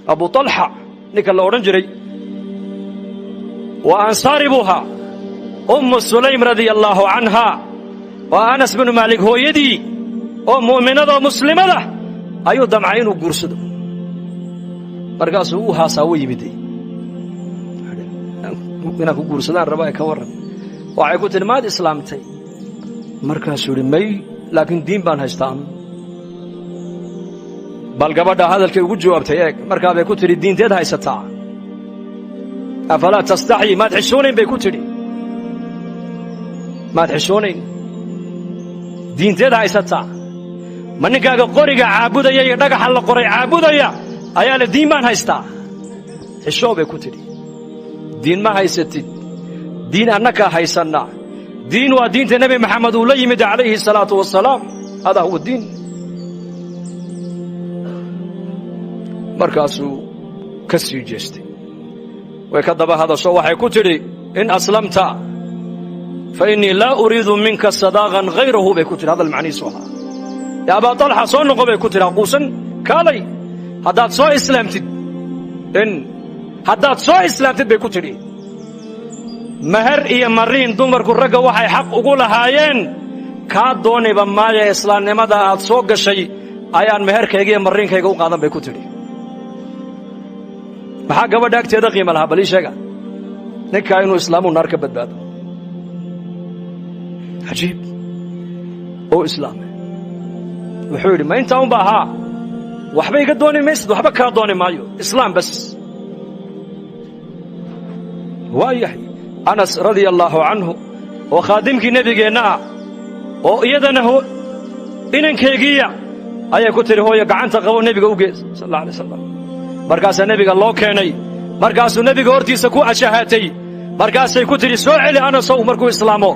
أبو طلحة نك الله ورنجري وأنصار بوها أم سليم رضي الله عنها وأنس بن مالك هو يدي مؤمنة ومسلمة أيو دمعين وقرصد مرقاسوها ساوي بدي أنا قرصدان رباي كورن وعيقوت الماد إسلامتي مرقاسو لمي لكن دين بان هستان بل قبل هذا الكي جوابتي مرقا بيكوتري الدين تيد هاي ستاع أفلا تستحي ما تحسونين بيكوتري ما تحسونين دين تيد هاي ستاع منك قوري عابودا يا دغ حل قوري عابودا يا ايا الدين ما هيستا حشو بيكوتري دين ما هيستي دين انك هيسنا دين ودين النبي محمد وليمد عليه الصلاه والسلام هذا هو الدين مركاسو كسي جستي وكذب هذا سو waxay ku tiri in aslamta fa inni la uridu minka sadaaqan ghayruhu bay ku tiri hada macni suha يا أبا طلحة صون قبل كتير قوسن كالي هدات صو إسلامتي إن هدات صو إسلامتي بكتير مهر إيا مرين دمر كرجع وحي حق أقول هاين كاد دوني بمايا إسلام نمدا أتصوج شيء أيان مهر كيجي مرين كيجو قادم بكتير بحق بدك تدقي ملها بلي شجع نكاينو إسلام ونار كبد عجيب أو إسلام وحوري ما انت هم بها وحبا يقدوني مسد وحبا كادوني مايو اسلام بس وايحي انس رضي الله عنه وخادمك نبينا ويدنا هو inankeegiya ayaa ku tiri hooyo gacanta qabo nabiga u gees sallallahu alayhi wasallam markaas nabiga loo keenay markaas nabiga hortiisa ku ashahatay markaas ay ku tiri soo celi ana soo markuu islaamo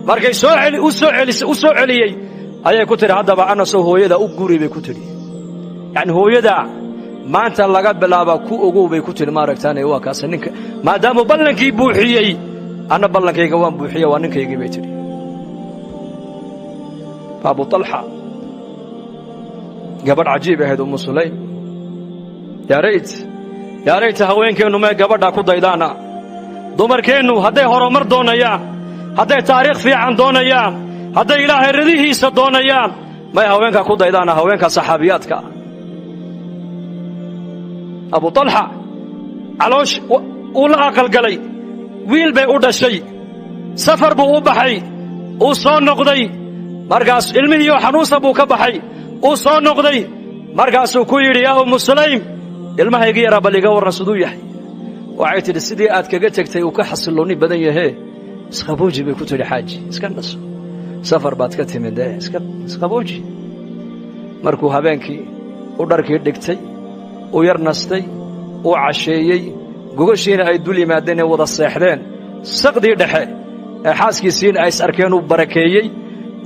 markay soo celiyay ayaa ku tiri hadaba ana soo hooyada u guri bay ku tiri yani hooyada maanta laga bilaabo ku ogow bay ku tiri maaragtaanay waa kaas ninka maadaama ballankii buuxiyay ana ballankayga waan buuxiyay waa ninkaygii bay tiri أبو طلحة قبر عجيب هذا أم سليم يا ريت هوين كانوا ما قبر دا كودايدانا دمر كانوا هدي هرمر دونيا هدي تاريخ في عن دونيا هدي إله رضيه سدونيا ما هوين كودايدانا هوين كصحابياتك أبو طلحة علوش ولا أقل قلي ويل بي أودا شيء سفر بو بحي وصون نقضي markaas ilmihiyo xanuunsa buu ka baxay oo soo noqday markaas uu ku yiri yaa Umm Sulaym ilmahayga yara baliga waran siduu yahay waxay tiri sidii aad kaga tagtay uu ka xasilooni badan yahay isqabooji bay ku tiri xaaji iska naso safar baad ka timid isqabooji markuu habeenkii u dharkii dhigtay oo yar nastay oo casheeyay gogashiina ay dul yimaadeen wada seexdeen saqdii dhexe ee xaaskiisiin ay arkeen uu barakeeyay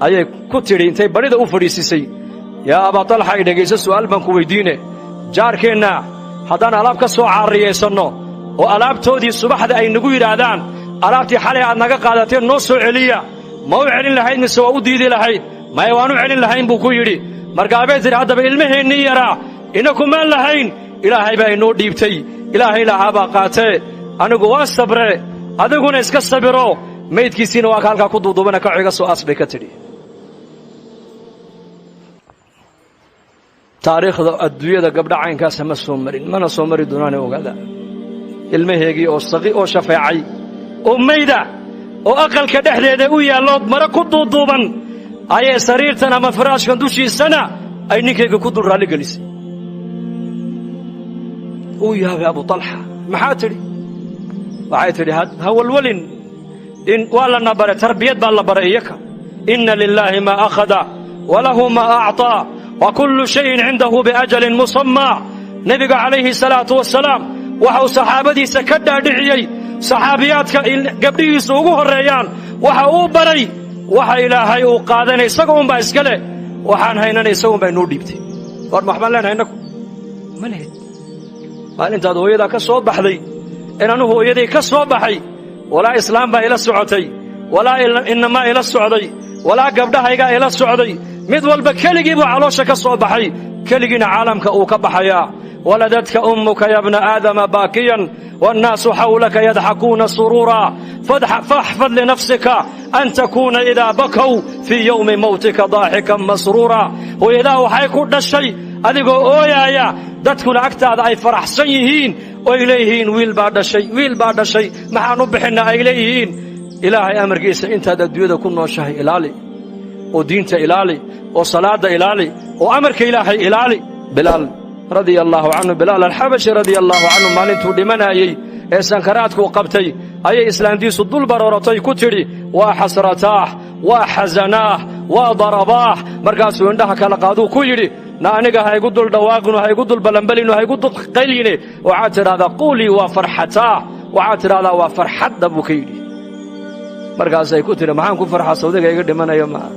ayay ku tiri intay barida u fadhiisisay yaa Aba Talha ay dhageyso su'aal baan ku weydiine jaarkeena hadaan alaab ka soo caariyeysano oo alaabtoodii subaxda ay nagu yiraahdaan alaabtii xalay aad naga qaadateen noo soo celiya ma u celin lahayd mise waa u diidi lahayd ma waan u celin lahayn buu ku yiri marka abay tiri hadaba ilmaheennii yara inakum ma lahayn ilaahay baa inoo dhiibtay ilaahay lahaaba qaatay anigu waa sabre adiguna iska sabiro meedkiisina waa halka ku duudubana ka ciga soo asbay ka tiri taariikhda adduunyada gabdha caynkaas ma soo marin mana soo mari doonaan ogaada ilmaheegii oo saqi oo shafeecay oo meeyda oo aqalka dhexdeeda u yaalo mara ku duuduban ayay sariirtan ama firaashkan dushiisana ay ninkeyga ku dul raali gelisay oo yaabay Abu Talha maxaa tiri waxay tiri ha walwalin إن ولا نبر تربية بالبريك إن لله ما أخذ وله ما أعطى وكل شيء عنده بأجل مسمى نبي عليه الصلاة والسلام وحو صحابتي سكدا دعيي صحابيات قبل يسوقوه الريان وحو بري وحا إلهي وقادني يسوقون بأسكله وحان هيناني يسوقون بأنور ديبتي ورمحمل لنا هينكم ملهد قال انت هو يدا كسوب بحذي إن أنه هو يدي كسوب بحي ولا إسلام با إلى السعودي ولا إنما إلى السعودي ولا قبلها إلى السعودي مد والبا كلغي بو علوشا كسو بخاي كلغينا عالمك او كبخايا ولدتك أمك يا ابن آدم باكيا والناس حولك يضحكون سرورا فاحفظ لنفسك أن تكون إذا بكوا في يوم موتك ضاحكا مسرورا وإذا وحيكون الشيء أذيقوا أويايا dadkuna agtaada ay faraxsan yihiin oo ay leeyihiin wiil baa dhashay maxaan u bixinaa ay leeyihiin ilaahay amarkiisa intaad adduunyada ku nooshahay ilaali oo diinta ilaali oo salaada ilaali oo amarka ilaahay ilaali bilaal radiyallahu anhu bilaal al-habashi radiyallahu anhu maalintuu dhimanayay ee sankaraadku qabtay ayay islaantiisu dul barooratay ku tidhi waa xasrataah waa xazanaah waa darabaah markaasuu indhaha kala qaaduu ku yidhi na aniga ha igu dul dhawaaqinu ha igu dul balanbalinu ha igu dul qayline waxaad tidhahdaa quulii waa farxataa waxaad tidhahdaa waa farxadda buu ka yidhi markaasay ku tidhi maxaan ku farxaa sawdiga iga dhimanayo maa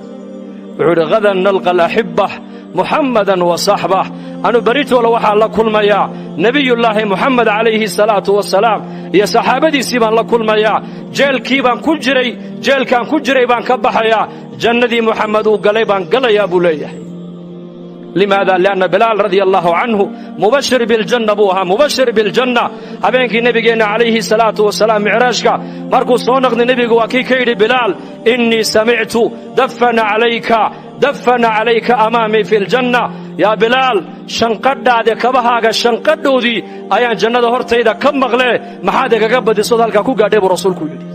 wuxuu yidhi hadan nalqa alaxibbah muxammadan wa saxbah anu beritoola waxaan la kulmayaa nebiyullaahi muxamed calayhi salaatu wasalaam iyo saxaabadiisii baan la kulmayaa jeelkaan ku jiray baan ka baxayaa jannadii muxamed uu galay baan galayaa buu leeyahay لماذا؟ لأن بلال رضي الله عنه مبشر بالجنة بوها مبشر بالجنة هبينك نبينا عليه الصلاة والسلام معراجك مركو صونق نبي وكي كيري بلال إني سمعت دفن عليك أمامي في الجنة يا بلال شنقد هذا كبهاga شنقدودي أيان جنة هرتيدا كم مغلي محادك قبض صدالك كو قادب رسولك يدي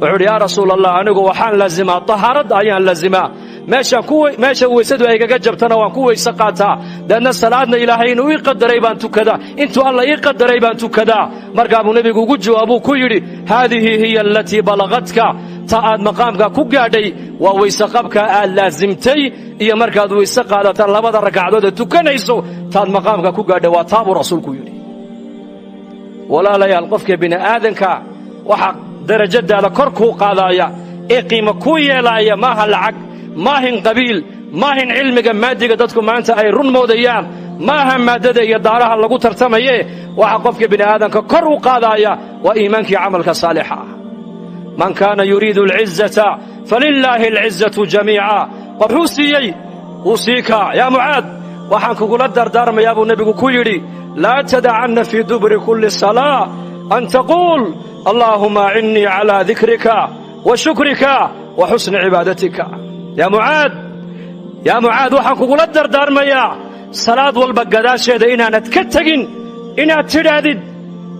وعود يا رسول الله أنه وحان لازمة طهارد أيان لازمة meesha weysadu ay kaga jabtana waan ku weyse qaataa dadna salaadna ilaahay inuu ii qadaray baan tukadaa intuu alla ii qadaray baan tukadaa markaa buu nabigu ugu jawaabuu ku yidhi haadihi hiya allatii balagatka ta aad maqaamka ku gaadhay waa weyse qabka aad laasimtay iyo markaad weyse qaadataan labada ragcadood ee tukanayso taad maqaamka ku gaadhay waa taabuu rasuulku yidhi walaalayaal qofka bini aadanka waxa darajadaada kor kuu qaadaya ee qiimo ku yeelaya maaha lacag maahin qabiil maahin cilmiga maadiga dadku maanta ay run moodayaan maaha maadada iyo daaraha lagu tartamaye waxa qofka bini aadanka kor u qaadaya waa iimaankii camalka saalixa ah man kaana yuriidu alcizzata falilaahi alcizzatu jamiica qofuu siiyey wuu siika yaa mucaad waxaan kugula dardaarmayaa buu nebigu ku yidhi laa tadacanna fii duburi kulli salaa an taquul allaahuma acinnii calaa dikrika wa shukrika wa xusni cibaadatika يا معاذ waxaan kugula dardaarmayaa salaad walba gadaasheeda inaanad ka tagin inaad tidhaahdid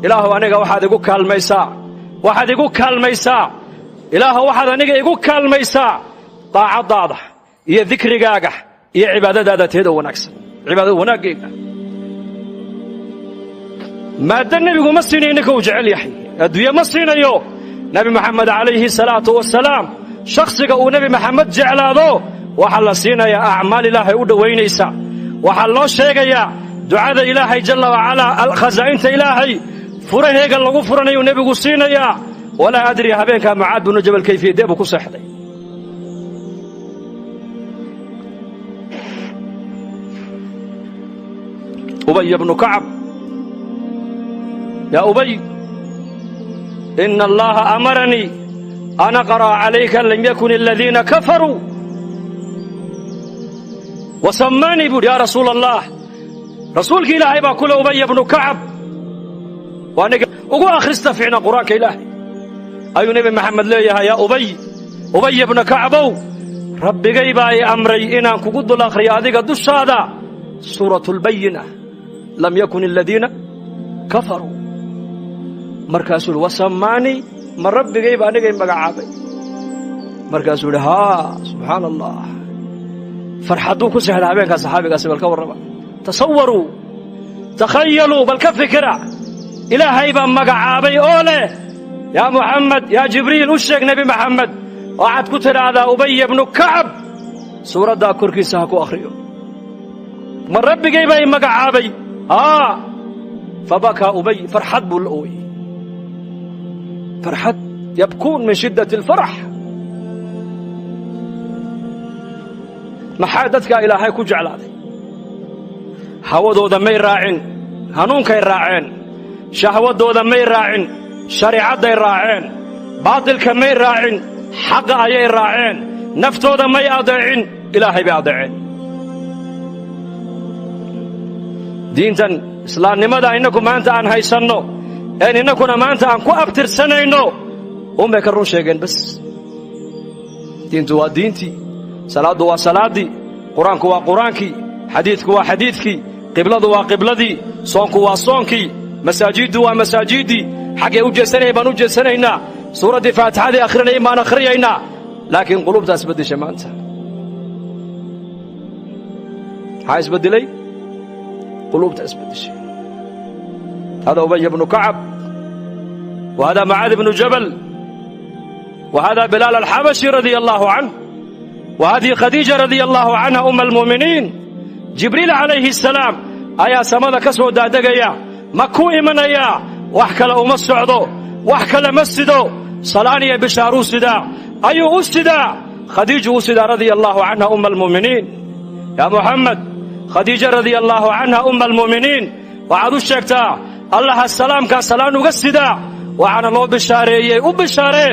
ilaahu aniga waxaad igu kaalmaysaa daacadaada iyo dikrigaaga iyo cibaadadaada teeda wanaagsan cibaadada wanaaggeega maada nebigu ma siinayo ninka uu jecel yahay adduunye ma siinayo nabi maxamed calayhi salaatu wasalaam shakhsiga uu nebi maxamed jeclaado waxaa la siinayaa acmaal ilaahay u dhowaynaysa waxaa loo sheegayaa ducada ilaahay jalla wacalaa khasaa'inta ilaahay furaheega lagu furanayuu nebigu siinayaa walaa adri habeenkaa mucaad binu jabal kayfiyadee buu ku seexday ubay bnu kacab yaa ubay ina allaha amaranii أنا أقرأ عليك لم يكن الذين كفروا وسماني بود يا رسول الله رسولك إلهي باكل أبي بن كعب وأنا أقول أخرست فينا قرآنك إلهي أي نبي محمد ليه يا أبي بن كعب ربي غيباي أمري إنا كقد الآخر هذه قد الشهادة سورة البينة لم يكن الذين كفروا مركز وسماني ma rabbigay baa aniga magacaabay markaasuu yidhi haa subxaana allah farxadduu ku seexda habeenkaa saxaabigaasi bal ka warrama tasawaruu takhayaluu bal ka fikira ilaahay baa magacaabay oo leh yaa muxamed yaa jibriil u sheeg nebi maxamed waxaad ku tidhaahdaa ubaya bnu kacab suuraddaa korkiisa ha ku akhriyo ma rabbigay baa i magacaabay haa fabakaa ubay farxad buu la ooyey فرحت يبكون من شدة الفرح محادثك إلهي كجعل هذا هودو دمي راعين هنونك راعين شهودو دمي راعين شريعة دي راعين باطل كمي راعين حق أي راعين نفتو دمي أضعين إلهي بأضعين دينتا islaamnimada inaku maanta aan haysanno een inakuna maanta aan ku abtirsanayno umbay ka run sheegeen bas. diintu waa diintii, salaadu waa salaadii, quraanku waa quraankii, xadiidku waa xadiidkii, qibladu waa qibladii, soonku waa soonkii, masaajidu waa masaajidii. xagee u jeesanay baan u jeesanaynaa, suuradii faatixadii akhrinay baan akhriyaynaa, laakiin qulubtaas bedeshay maanta. maxaa isbedelay? qulubtaas bedeshay. هذا أبي بن كعب، وهذا معاذ بن جبل، وهذا بلال الحبشي رضي الله عنه، وهذه خديجة رضي الله عنها أم المؤمنين. جبريل عليه السلام أيا سمد كسو دادقيا مكو إمنيا وحكى لأم السعودو وحكى لمسدو صلاني بشارو سدا أيو أسدا خديجة أسدا رضي الله عنها أم المؤمنين. يا محمد خديجة رضي الله عنها أم المؤمنين وعدو الشكتا الله السلام كسلام وقسدا وعن الله بشاري وبشاري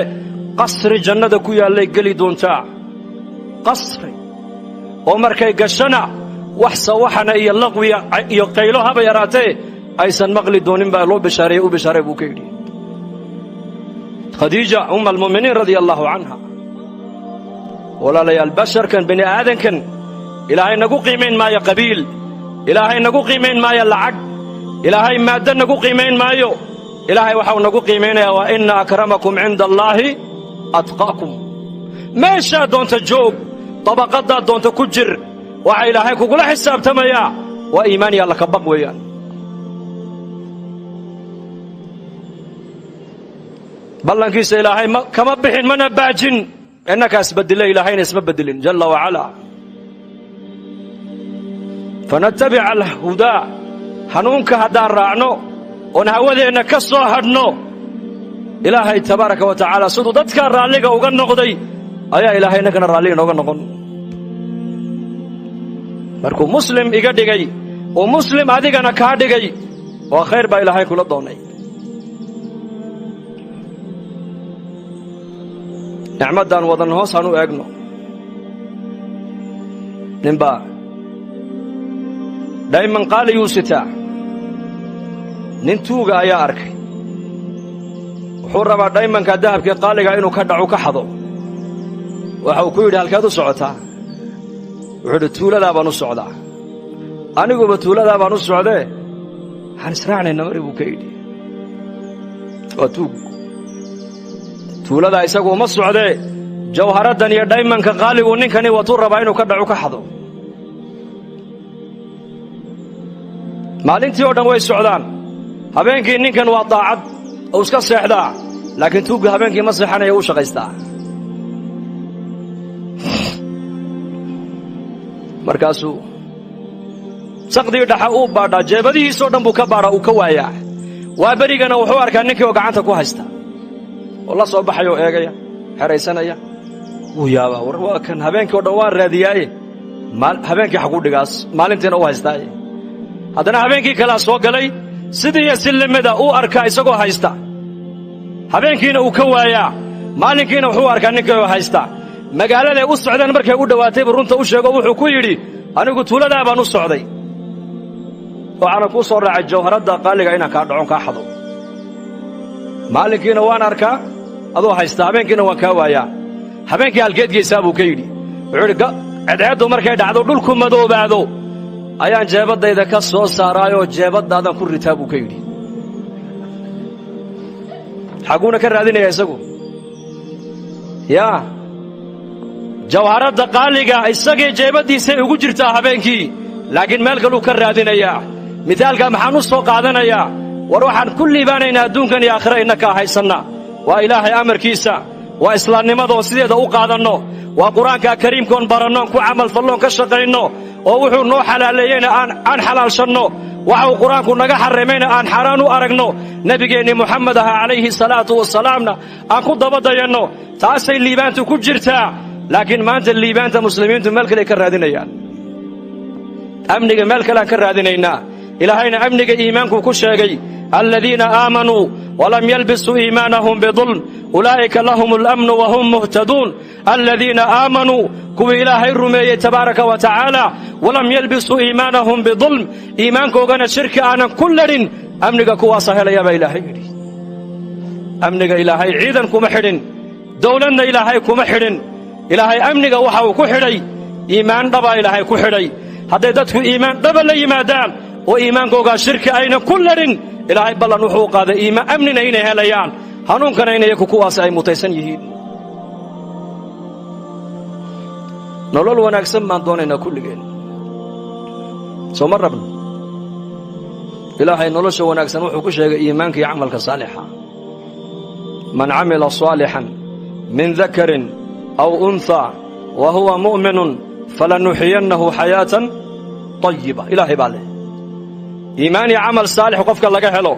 قصر جنة كويا اللي قلي دونتا قصري ومركي قشنا وحسا وحنا إيا اللغوي يقيلوها بيراتي أيسا مغلي دونين بالله بشاري وبشاري بوكيدي. خديجة أم المؤمنين رضي الله عنها ولا لي البشر كان بني آدم كان إلهي نقو قيمين ما يقبيل، إلهي نقو قيمين ما يلعق، إلهي مادة نقو قيمين مايو، إلهي وحاو نقو قيمين وإن أكرمكم عند الله أتقاكم. ماشا دونت جوب طبقات دونت كجر وحا إلهي كقول حساب تميا وإيماني الله كبق ويان. بلن كيس إلهي كما بحين من باجن إنك أسبدل إلهين اسبدلين جل وعلا. فنتبع الهدى حنونك هدار رعنو ونهودي إنك الصهرنو إلهي تبارك وتعالى صدو دتك الراليق وغن نقضي أيا إلهي نكنا الراليق وغن نقض مركو مسلم إيقادي ومسلم هذيك أنا كادي وخير با إلهي كل الضوني. نعمت دان وضن هوس هنو اغنو نمبا دائما قال يوستا ننتوغا يا ارك وحور ربا دائما كذهب كي قالغا انو كدعو كحدو waxau ku yidhi halkaad u socotaa wuxuu tuulada baan u socdaa aniguba tuulada baan u socdee waxaan israacnayna mari buu ka yidhi waa tuulada isagu ma socdee jawharadan iyo daymanka qaaligu ninkani watuu rabaa inuu ka dhaco ka xado. maalintii oo dhan way socdaan, habeenkii ninkan waa daacad oo iska seexdaa, laakiin tuuga habeenkii ma seexanayo u shaqaystaa. markaasuu saqdii dhaxa uu baadhaa, jeebadihiisoo dhan buu ka baadhaa, uu ka waayaa. waa berigana wuxuu arkaa ninkii oo gacanta ku haysta oo la soo baxayo eegaya xeraysanaya. wuu yaabaa, war waa kan habeenkii oo dhan waan raadiyaaye habeenkii xagu dhigaas maalintiina u haystaaye. haddana habeenkii kalea soo galay, sidii iyo si lamida uu arkaa isagoo haysta, habeenkiina uu ka waayaa, maalinkiina wuxuu arkaa ninkii oo haysta. magaaladay u socdeen markay u dhowaatayba runta u sheego wuxuu ku yidhi anigu tuuladaa baan u socday waxaana kuu soo raacay jawharadda qaaliga inaan kaa dhacon kaa xado. maalinkiina waan arkaa adoo haysta, habeenkiina waan kaa waayaa. habeenkii halkeed geysaa buu ka yidhi. wuxuu yidhi cadceeddu markay dhacdo dhulku madoobaado ayaan jeebaddayda ka soo saaraayoo jeebaddaadan ku ritaa buu ka yidhi. xaguuna ka raadinaya isagu yaa jawharadda qaaliga isagii jeebaddiisay ugu jirtaa habeenkii, laakiin meel kaluu ka raadinayaa. mithaalka maxaan u soo qaadanayaa? war waxaan ku liibaanaynaa adduunkan iyo aakhira innakaa haysanna. waa ilaahay amarkiisa, waa islaamnimadoo sideeda u qaadanno, waa qur-aanka kariimkoon barannoon ku camalfalloon ka shaqayno, oo wuxuu noo xalaaleeyeyna aan xalaalshanno, waxa uu qur-aanku naga xarrimayna aan xaaraan u aragno, nebigeennii muxamed aha calayhi salaatu wasalaamna aan ku dabadayanno. taasay liibaantu ku jirtaa. laakiin maanta liibaanta muslimiintu meel kale ka raadinayaan, amniga meel kale aan ka raadinaynaa, إلهينا أمنك إيمانك كشاقي الذين آمنوا ولم يلبسوا إيمانهم بظلم أولئك لهم الأمن وهم مهتدون الذين آمنوا كو إلهي الرمي تبارك وتعالى ولم يلبسوا إيمانهم بظلم إيمانك وغنى شرك أنا كلن أمنك كوا سهل يا إلهي أمنك إلهي عيدا كمحرن دولنا إلهي كمحرن إلهي أمنك وحاو كحري إيمان دبا إلهي كحري هديدتك إيمان دبا لي مادام وإيمانك وغا شرك أين كلن إلهي بلا نحوق هذا إيمان أمننا إين هليان هنون كان إين يكو كوا سأي متيسن يهين نولول ونكسم من دوننا كل جيل سو مربنا إلهي نولوش ونكسم وحكوش إيمانك يعملك صالحا من عمل صالحا من ذكر أو أنثى وهو مؤمن فلنحيينه حياة طيبة إلهي بالله إيماني عمل صالح وقفك الله حلو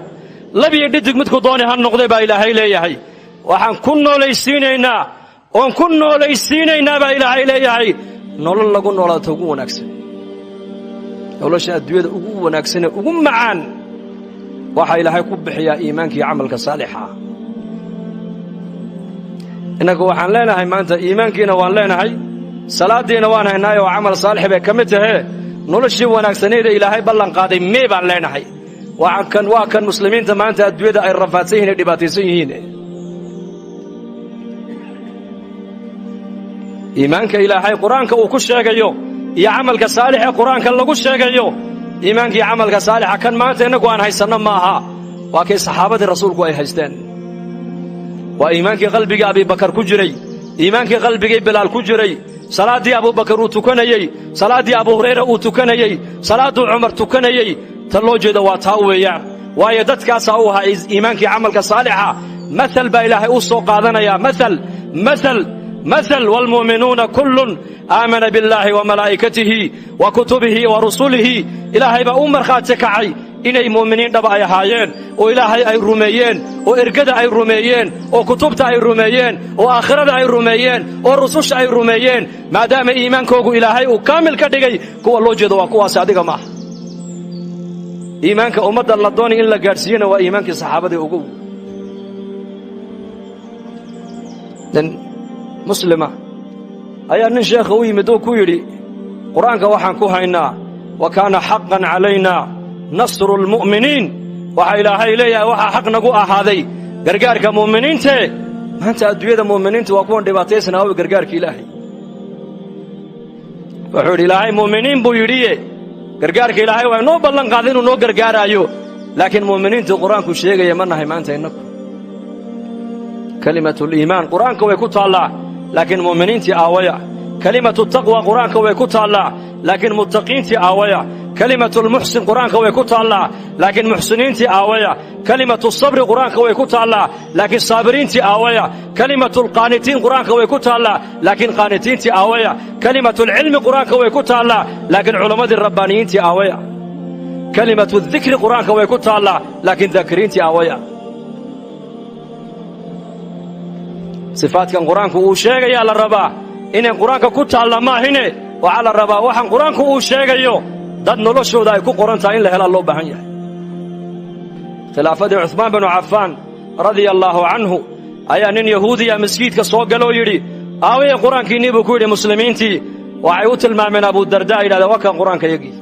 لبي يددك متكو دوني هالنقضي با إلهي ليهي وحن كنو ليسينينا وان كنو ليسينينا با إلهي ليهي نولو لقون ولا توقو ونكسن نولو شاء الدوية أقو ونكسن أقو معان وحا إلهي كبحيا إيمانك عملك صالحا إنك وحن لنا هاي ما أنت إيمانكينا وان لنا هاي صلاة دينا وان هاي وعمل صالح بكمته noloshii wanaagsaneed ilaahay ballan qaaday meebaan leenahay waa kan muslimiinta maanta adduunyada ay rafaadsan yihiin dhibaataysan yihiin iimaanka ilaahay quraanka uu ku sheegayo iyo amalka saalix ee quraanka lagu sheegayo iimaanka iyo amalka saalix kan maanta inagu aan haysano maaha waa kay saxaabada rasuulku ay haysteen waa iimaanka qalbiga Abi Bakar ku jiray iimaanka qalbiga Bilaal ku jiray salaadii Abu Bakar uu tukanayay salaadii Abu Hurayra uu tukanayay salaadii Umar tukanayay taloo jeeda waa taa weeyaan waayo dadkaas oo ahaa iimaankii amalka saalixa مثل با إلهي أوصو قادنا يا مثل والمؤمنون كل آمن بالله وملائكته وكتبه ورسله إلهي بأمر خاتك عي إني مؤمنين دبا أي هايين وإلهي أي رميين وإرقد أي رميين وكتبت أي رميين وآخرة أي رميين ورسوش أي رميين ما دام إيمان كوغو إلهي وكامل كدقي كو الله جدو وكو صادق ما إيمانك أمد الله دوني إلا قارسين وإيمانك صحابة أقو لأن مسلمة أي أن الشيخ ويمدو كويري قرآنك وحن كوهينا وكان حقا علينا نصر المؤمنين وحا إلهي إليا وحا حق نقوء هذي قرقارك مؤمنين تي ما أنت أدوية مؤمنين تواكون دباتيسنا هو قرقارك إلهي وحور إلهي مؤمنين بويريه قرقارك إلهي وإنو بلن قادين ونو قرقار أيو لكن مؤمنين تو قرآنك الشيخ يمنها ما أنت إنكو كلمة الإيمان قرآنك ويكوت الله لكن مؤمنين تي آوية كلمة التقوى قرآنك ويكوت الله لكن متقين تي آوية كلمة المحسن قرآنك ويكوت الله لكن محسنين تي آوية كلمة الصبر قرآنك ويكوت الله لكن صابرين تي آوية كلمة القانتين قرآنك ويكوت الله لكن قانتين تي آوية كلمة العلم قرآنك ويكوت الله لكن علماء الربانيين تي آوية كلمة الذكر قرآنك ويكوت الله لكن ذاكرين تي آوية صفات كان قرآنك وشيغا يا الربا إن قرآنك كنت على ما هنا وعلى الربا وحن قرآنك وشيغا يو داد نلوشو دا يكون قرآن تاين لهلا الله بحنيا خلافة عثمان بن عفان رضي الله عنه أيان يهودي مسجد كسوق قالوا يري آوي قرآن كي نيبو كوري مسلمين تي وعيوت الماء من أبو الدرداء إلى ذوكا قرآن كيجي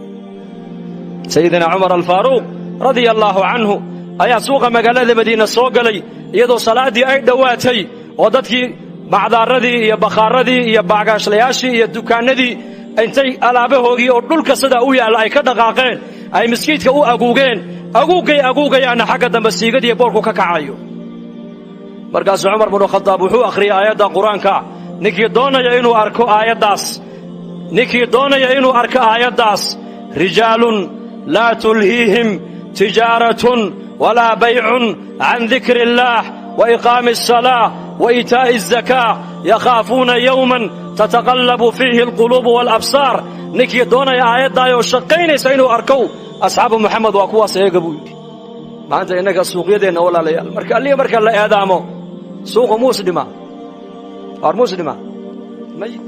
سيدنا عمر الفاروق رضي الله عنه أيا سوق مقالة مدينة سوق لي يدو صلاة دي أي دواتي ودadkii bacdaaradii iyo bakharadii iyo baagaashlayaashii iyo dukaanadii intay alaabahoogii oo dhulka sida u yaal ay ka dhaqaaqeen ay miskiidka u aguugayaana xagga dambe siigadii boorku ka kacayo markaas Umar ibn Khattab wuxuu akhriyay aayada quraanka ninkii doonaya inuu arko aayadaas rijaalun la tulhiihim tijaratun wala bay'un an dhikrillah وإقام الصلاة وإيتاء الزكاة يخافون يوما تتقلب فيه القلوب والأبصار نكي دونا يا آيات دايو شقين سينو أركو أصحاب محمد وأكوا سيقبوا ما أنت إنك السوق يدين ولا ليال مركا الله إعدامه سوق مسلمة أو مسلمة مي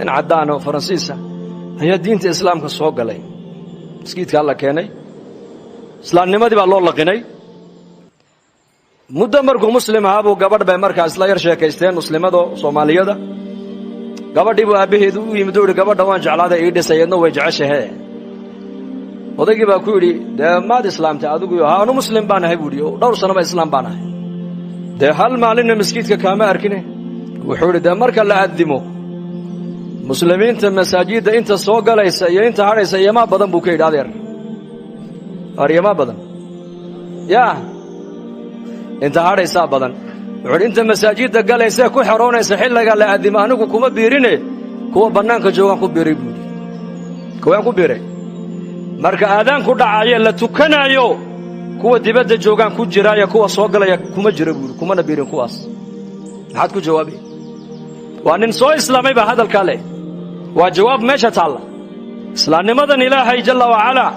إن عدانه فرنسيسا هي دين الإسلام كالسوق لي مسكيتك الله كيني إسلام نمدي بالله لقيني muddo markuu muslim ahaa buu gabadh bay markaas la yar sheekaysteen muslimada Soomaaliyada gabadhii buu aabaheedu u yimid oo gabadha waan jeclaaday ii dhisayna way jeceshahay odaygii baa ku yiri maad islaamta adigu haa anu muslim baan ahay buu yiri dhowr sano ba islaam baan ahay hal maalin masjidka kaama arkine wuxuu yiri marka la aadimo muslimiinta masaajida inta soo galaysa iyo inta haraysa yama badan buu ka yiraahdeer ariyama badan yaa inta haraysa badan wuxuu inta masaajida galaysa ku xaroonaysa xilliga la aadimo anigu kuma biirine kuwa banaanka joogan ku biiray buu kuwa ku biiray marka aadaan ku dhacay la tukanayo kuwa dibadda joogan ku jiraya kuwa soo galaya kuma jira buu kuma biirin kuwaas maxaad ku jawaabay waa nin soo islaamay ba hadalka leh waa jawaab meesha taala islaamnimadan ilaahay jalla wa ala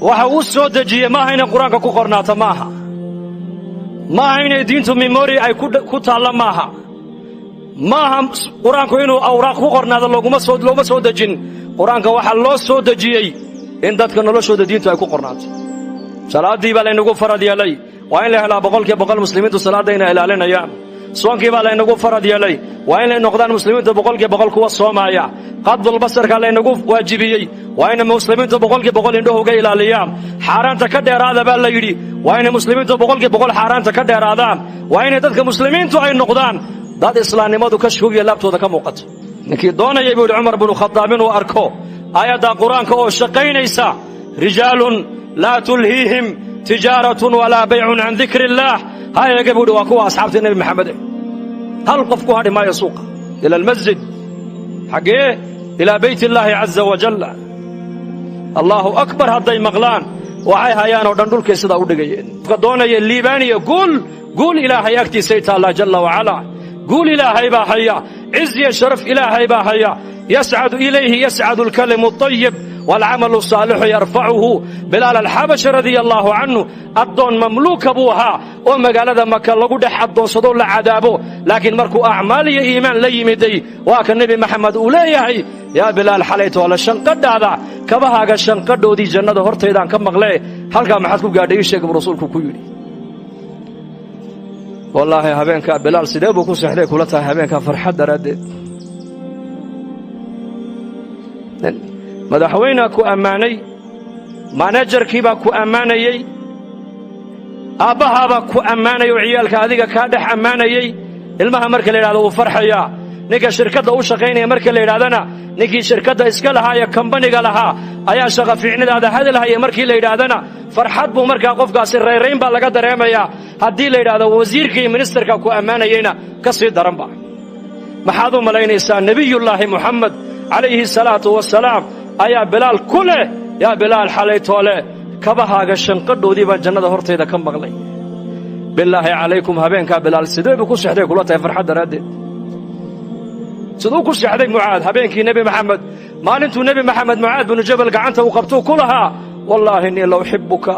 waxa uu soo dajiyay ma hayna quraanka ku qornaata maaha ما هين دينتو ميموري أي كتالا ماها قرآن كوينو أوراق قرنا هذا لوما سود جن قرآن كواحد الله سود جيي إن دات كنا الله سود دينتو أي قرنات صلاة دي بالله نقول فرد يلي وين له لا بقول كبقول مسلمين تصلاة دينا إلى علينا يا سوان كي بالله نقول فرد يلي وين له نقدان مسلمين تبقول كبقول كوا صومايا قد البصر كله نقول واجبيي وين مسلمين تبقول كبقول إنه جاي إلى اليوم حرام تكدر هذا بالله يدي وين مسلمين تبقول كبقول حرام تكدر هذا وين دتك مسلمين تو أي نقدان ضد إسلام ما دكشوا يلعب تو ذاك موقت نكي دونا يقول عمر بن الخطاب وأركو آيات القرآن كأو شقين إيسا رجال لا تلهيهم تجارة ولا بيع عن ذكر الله هاي يقول وأكو أصحاب النبي محمد هل قفكوا هذه ما يسوق إلى المسجد حقه إلى بيت الله عز وجل الله أكبر هذا مغلان وعي هيان ودندول كيسدا ودغيين فدونا الليباني قول إلهي أكتي سيد الله جل وعلا قول إلهي باحيا عز يا شرف إلهي باحيا يسعد إليه يسعد الكلم الطيب والعمل الصالح يرفعه بلال الحبش رضي الله عنه أدون مملوك أبوها ومقالة مكة لقو دح أدون صدول لعذابه لكن مركو أعمالي إيمان لي مدي وكان النبي محمد أوليه يا بلال حليت ولا الشنقد هذا كبها الشنقد ودي جنة هرت إذا كم مغلي هل كان محدكو قاعد يشيك برسولكو كيولي والله هبينك بلال سيدابو كو سحليك ولتا هبينك فرحة ردد madaxweynaha ku ammaanay managerkiibaa ku ammaanayey aabbahaabaa ku ammaanay oo ciyaalka adiga kaa dhex ammaanayey ilmaha marka la yidhahdo wuu farxayaa ninka shirkadda u shaqaynaya marka la yidhahdana ninkii shirkadda iska lahaa ee kambaniga lahaa ayaa shaqa fiicnidaada hadalhaya markii la yidhaahdana farxad buu markaa qofkaasi reerayn baa laga dareemayaa haddii la yidhaahdo wasiirka iyo ministerka ku ammaanayeyna ka sii daranba maxaad u malaynaysaa nebiyullaahi muxamed calayhi salaatu wasalaam ayaa bilaal ku leh yaa bilaal xalaytoole kabahaaga shanqadhoodii baan jannada hortayda ka maqlay bilaahi calaykum habeenkaa bilaal sidee buu ku sexday kula tahay farxad daraaddeed siduu ku sexday mucaad habeenkii nebi maxamed maalintuu nebi maxamed mucaad binu jabal gacanta uu qabtuu ku lahaa wallaahi innii la uxibuka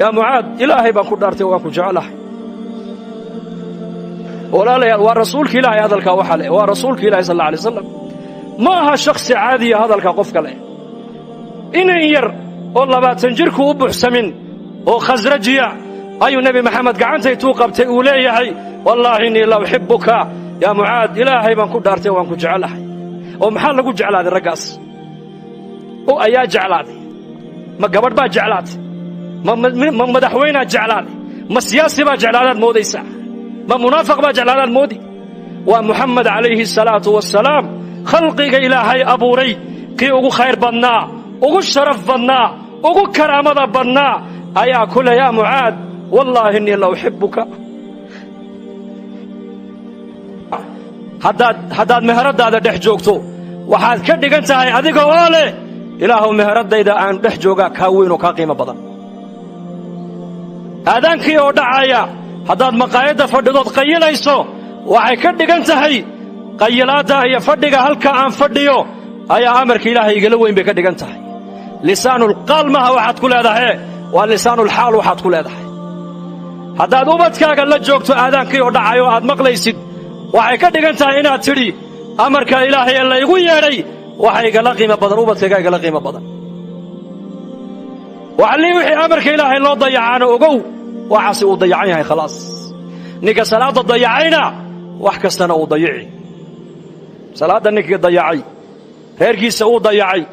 yaa mucaad ilaahay baan ku dhaartay waan ku jecelahay walaalayaal waa rasuulka ilaahay hadalkaa waxa leh waa rasuulka ilaahay sal alla alay wasalam ما ها شخص عادي هذا الكقف كله إن ير والله باتنجرك وبحسمين وخزرجيا أي نبي محمد قعنت يتوقف تقولي هي والله إني لو أحبك يا معاذ إلهي من كدارته وان كجعله ومحل لقول جعلات الرقاص وأيا جعلات ما قبل با جعلات ما مدحوينا جعلات ما سياسي با جعلات مودي ساعة ما منافق با جعلات مودي ومحمد عليه الصلاة والسلام خلقك إلهي أبوري كي أغو خير بنا أغو شرف بنا أغو كرامة بنا أيا كل يا معاذ والله إني لو أحبك حداد مهرد هذا دح جوكتو وحاد كدق انت هاي أذيك أولي إلهو مهرد إذا أن دح جوكا كاوين وكاقيمة بدن هذان كي أودعايا حداد مقايدة فرددود قيليسو وحي كدق انت هاي قيلاتا هي فدغا halka aan fadhiyo ayaa amarka ilaahay igala weyn bay ka dhigan tahay lisaanul qalma waxaad ku leedahay waa lisaanul haal waxaad ku leedahay hadaad ubadkaaga la joogto aadaankii oo dhacayo aad maqlaysid waxay ka dhigan tahay inaad tiri amarka ilaahay la igu yeeray waxay igala qiimo badan ubadkaaga igala qiimo badan وعلي وحي أمرك إلهي الله ضيعانا وقو وعسي وضيعينها خلاص نيكا صلاة ضيعينا وحكستنا وضيعي صلاة نيكا ضيعي هيركيس وضيعي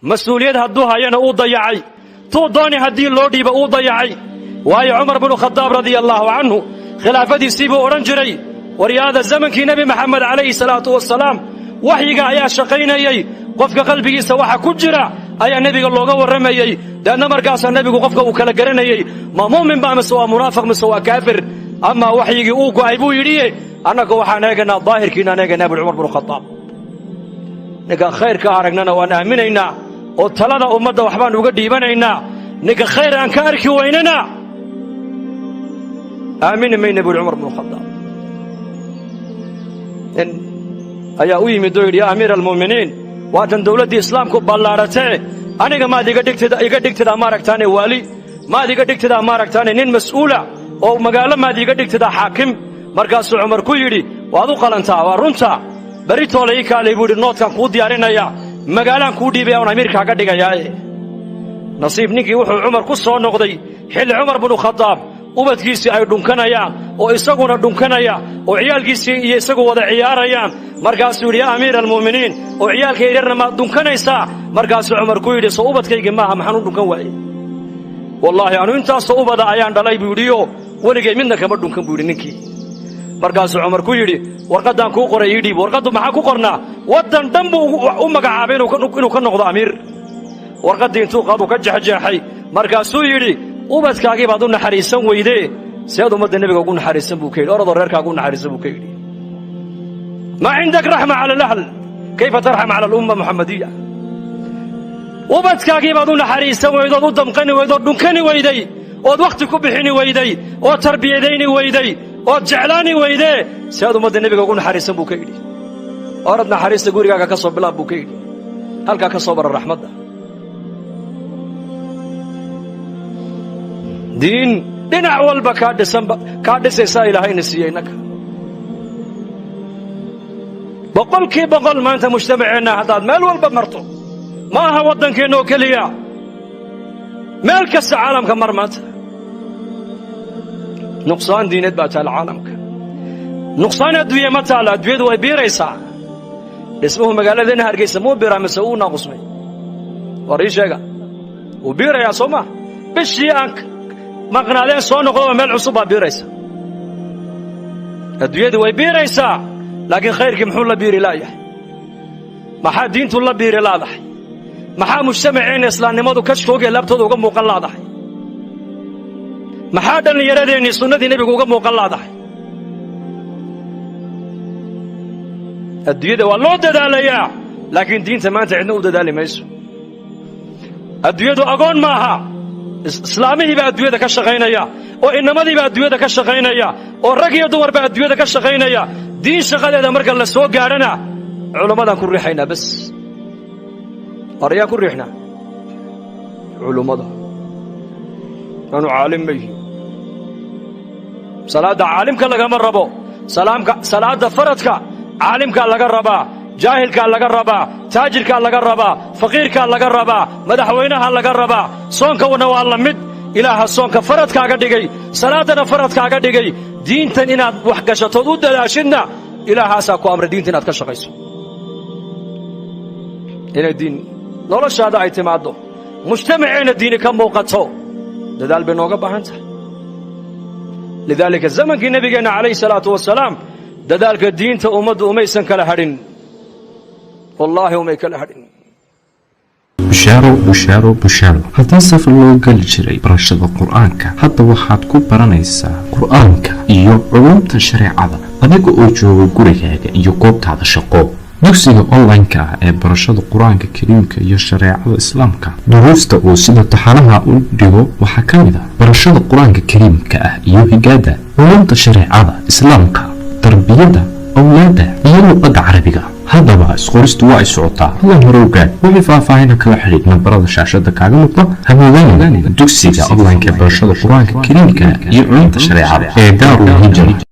مسؤولية هدوها ينا وضيعي تو دوني هدي اللودي وضيعي وهي عمر بن الخطاب رضي الله عنه خلافتي سيبو أورنجري ورياض الزمن كي نبي محمد عليه الصلاة والسلام وحيقا يا شقينيي قفك قلبي سواحا كجرا أي نبي الله ورميي لأن مرقاس النبي قفك وكلا قرنيي ما مؤمن بقى مسوا منافق مسوا كافر أما وحيقي أوكو أيبو يريه أنك وحا ناقنا الظاهر كينا ناقنا أبو عمر بن الخطاب نقا خير كارقنا وانا أمنينا وطلنا أمد وحبان وقدي بنينا نقا خير أنكارك ويننا آمين من أبو عمر بن الخطاب أيا أوي مدوير يا أمير المؤمنين واتن دولة إسلام كو بالارته أنا ما ديك دكتدا مارك تاني والي ما ديك دكتدا مارك تاني نين مسؤولة أو مقالة ما ديك دكتدا حاكم مركز عمر كويري وهذا قلنتا ورنتا بريتو ليك على يبود النوت كان كود ديارنا يا مقالة كودي بيا أمريكا كديك يا نصيب نيكي وحو عمر كسر نقضي حل عمر بن الخطاب ubadkiisi ay dhunkanayaan oo isaguna dhunkanaya oo ciyaalkiisi iyo isagu wada ciyaarayaan markaasuu yiri amiir almuuminiin oo ciyaalka yaryarna ma dhunkanaysa markaasuu Umar ku yiri soo ubadkayga ma aha maxaan u dhunkan waayay wallahi anu intaas soo ubada ayaan dhalay buu yiri waligay midna kama dhunkan buu yiri ninkii markaasuu Umar ku yiri warqadan ku qoray yidhi warqadu maxaa ku qornaa wadan dhanbu u magacaabay inuu ka noqdo amiir warqadii intuu qaadu ka jaxjaxay markaasuu yiri ubadkaagii baad u naxariisan weydee seed ummadda nabiga ugu naxariisan buu ka yidhi orado reerkaaga u naxariisan buu ka yidhi ma cindak raxma cala alahl kayfa tarxam cala alumma muxamadiya ubadkaagii baad u naxariisan weydood u damqani weydood dhunkani weyday ood wakhti ku bixini weyday ood tarbiyadayni weyday ood jeclaani weydee seed ummadda nabiga ugu naxariisan buu ka yidhi orad naxariista gurigaaga ka soo bilaab buu ka yidhi halkaa ka soo bara raxmadda diin dhinac walba kaa dhisaysaa ilaahayna siiyey innaka boqolkiiba boqol maanta mujtamaceenna haddaad meel walba marto ma aha waddankeenna oo keliya meel kasta caalamka mar maanta nuqsaan diineed baa taala caalamka nuqsaan adduunye ma taala adduunyadu way biiraysaa dhismuhu magaaladeenna hargeysa muu biiraa mise uu naaqusmay war ii sheega wuu biirayaa soo maa bishii aan maqnaadeen soo noqdo meel cusub baa biiraysa adduunyadu way biiraysaa laakiin khayrkii muxuu la biiri laayahay maxaa diintu la biiri laadahay maxaa mujtamaceenna islaamnimadu kashkoogee laabtooda uga muuqan laadahay maxaa dhallinyaradeenni sunnadii nebigu uga muuqan laadahay adduunyada waa loo dadaalayaa laakiin diinta maanta cidna u dadaali mayso adduunyadu agoon maaha islaamihii baa adduunyada ka shaqaynaya oo inamadii baa adduunyada ka shaqaynaya oo rag iyo dumar baa adduunyada ka shaqaynaya diin shaqadeeda marka la soo gaarana culimmadan ku riixaynaa bas aryaa ku riixnaa culimmada anu caalim ma yihiin salaada caalimka lagama rabo salaada faradka caalimka laga rabaa jaahilka laga rabaa taajirka laga rabaa faqiirka laga rabaa madaxweynaha laga rabaa soonka waa la mid ilaaha soonka faradkaaga dhigay salaadana faradkaaga dhigay diintan inaad wax gashato u dadaashidna ilaahaasa ku amray diintan inaad ka shaqayso inay diin noloshaada ay timaado mujtamaceena diini ka muuqato dadaal bay nooga baahan tahay lidaalika zamankii nabigeena calayhi salaatu wasalaam dadaalka diinta ummaddu umaysan kala hadhin والله وما يكل هدين bushaaro haddii safar loo geli jiray barashada qur-aanka hadda waxaad ku baranaysaa qur-aanka iyo culumta shareecada adiga oo jooga gurigaaga iyo goobtaada shaqo dugsiga online-ka ah ee barashada qur-aanka kariimka iyo shareecada islaamka duruusta uu sida taxanaha u dhigo waxaa ka mid ah barashada qur-aanka kariimka ah iyo higaada culumta shareecada islaamka tarbiyada awlaada iyo luqadda carabiga haddaba isqoristu waa ay socotaa hadan hore ogaad wixii faahfaahin kala xidhiid nambarada shaashada kaaga muuqda hamoodaan dugsiga online-ka barashada qur-aanka kariimka iyo culumta shareecada ee daarul hijra